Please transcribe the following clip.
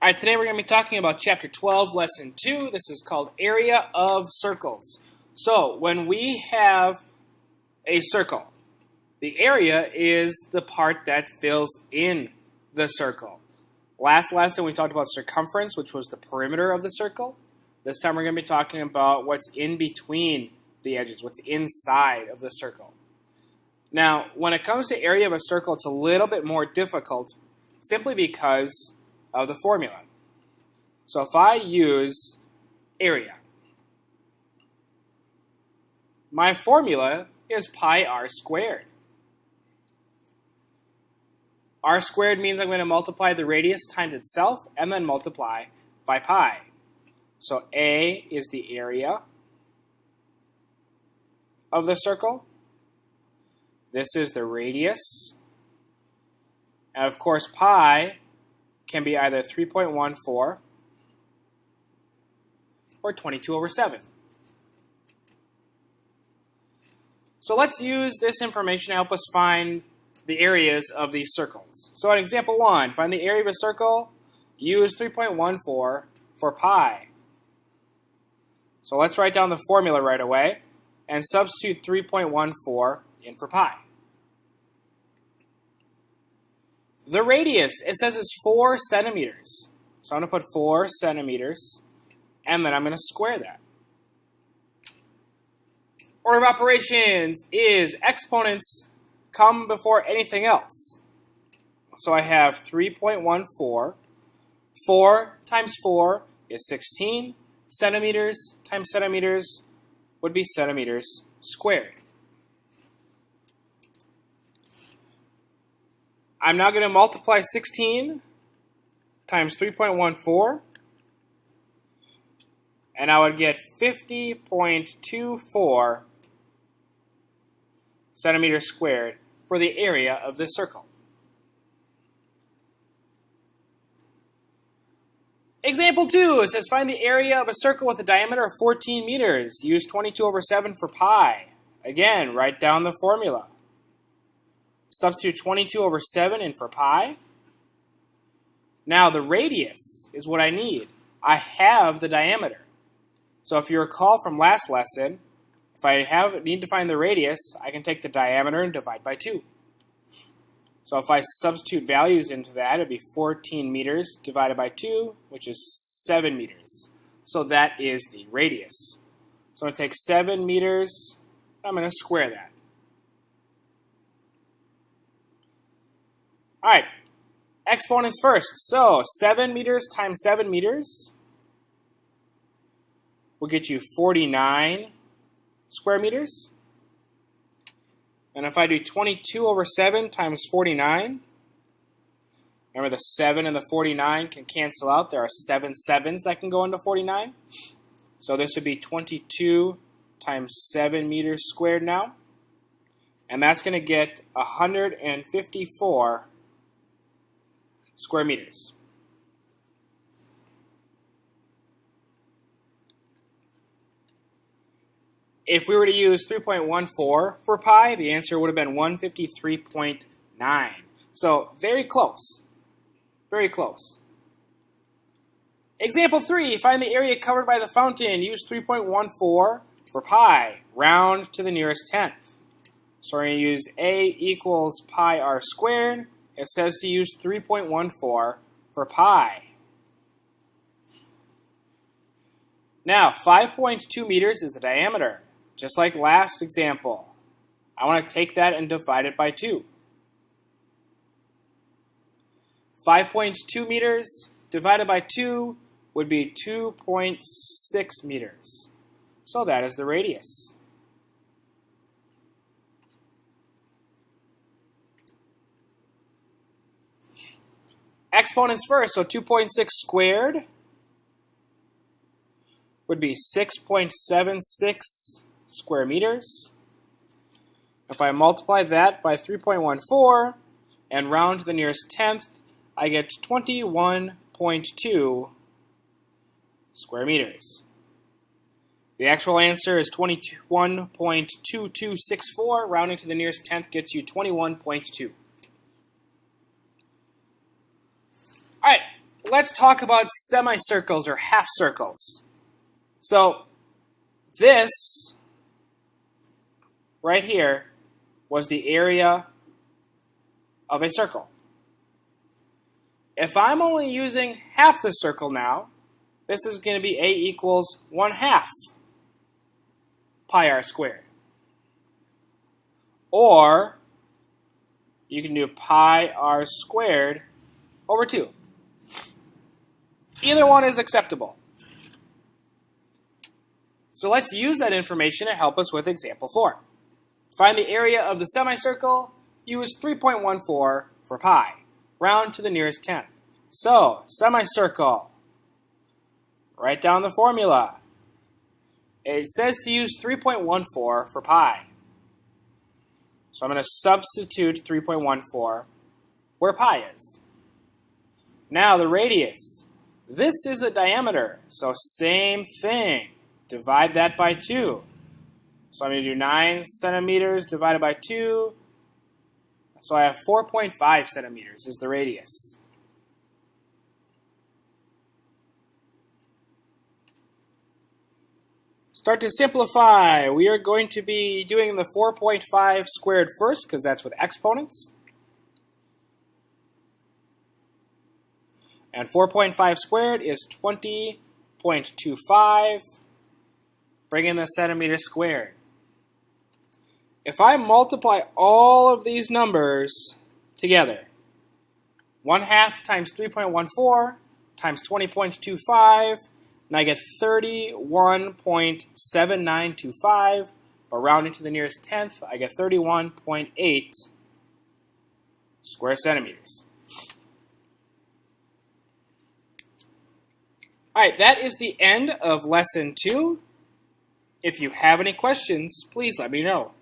All right, today we're going to be talking about Chapter 12, Lesson 2. This is called Area of Circles. So, when we have a circle, the area is the part that fills in the circle. Last lesson we talked about circumference, which was the perimeter of the circle. This time we're going to be talking about what's in between the edges, what's inside of the circle. Now, when it comes to area of a circle, it's a little bit more difficult simply because of the formula. So if I use area, my formula is pi r squared. R squared means I'm going to multiply the radius times itself and then multiply by pi. So A is the area of the circle. This is the radius. And of course, pi can be either 3.14 or 22/7. So let's use this information to help us find the areas of these circles. So in example 1, find the area of a circle, use 3.14 for pi. So let's write down the formula right away and substitute 3.14 in for pi. The radius, it says it's 4 centimeters. So I'm going to put 4 centimeters, and then I'm going to square that. Order of operations is exponents come before anything else. So I have 3.14. 4 times 4 is 16. Centimeters times centimeters would be centimeters squared. I'm now going to multiply 16 times 3.14, and I would get 50.24 centimeters squared for the area of this circle. Example 2, it says find the area of a circle with a diameter of 14 meters. Use 22/7 for pi. Again, write down the formula. Substitute 22/7 in for pi. Now the radius is what I need. I have the diameter. So if you recall from last lesson, if I need to find the radius, I can take the diameter and divide by 2. So if I substitute values into that, it would be 14 meters divided by 2, which is 7 meters. So that is the radius. So I'm going to take 7 meters, I'm going to square that. All right, exponents first. So 7 meters times 7 meters will get you 49 square meters. And if I do 22/7 times 49, remember the 7 and the 49 can cancel out. There are 7 sevens that can go into 49. So this would be 22 times 7 meters squared now. And that's going to get 154 square meters. If we were to use 3.14 for pi, the answer would have been 153.9. So very close. Very close. Example 3, find the area covered by the fountain. Use 3.14 for pi. Round to the nearest tenth. So we're going to use A equals pi r squared. It says to use 3.14 for pi. Now, 5.2 meters is the diameter. Just like last example, I want to take that and divide it by 2. 5.2 meters divided by 2 would be 2.6 meters. So that is the radius. Exponents first, so 2.6 squared would be 6.76 square meters. If I multiply that by 3.14 and round to the nearest tenth, I get 21.2 square meters. The actual answer is 21.2264. Rounding to the nearest tenth gets you 21.2. All right, let's talk about semicircles or half circles. So this right here was the area of a circle. If I'm only using half the circle now, this is going to be a equals 1/2 pi r squared. Or you can do pi r squared over 2. Either one is acceptable. So let's use that information to help us with example 4. Find the area of the semicircle. Use 3.14 for pi. Round to the nearest tenth. So, semicircle. Write down the formula. It says to use 3.14 for pi. So I'm going to substitute 3.14 where pi is. Now the radius. This is the diameter. So same thing. Divide that by 2. So I'm going to do 9 centimeters divided by 2. So I have 4.5 centimeters is the radius. Start to simplify. We are going to be doing the 4.5 squared first because that's with exponents. And 4.5 squared is 20.25. Bring in the centimeters squared. If I multiply all of these numbers together, 1/2 times 3.14 times 20.25, and I get 31.7925, but rounding to the nearest tenth, I get 31.8 square centimeters. Alright, that is the end of lesson 2. If you have any questions, please let me know.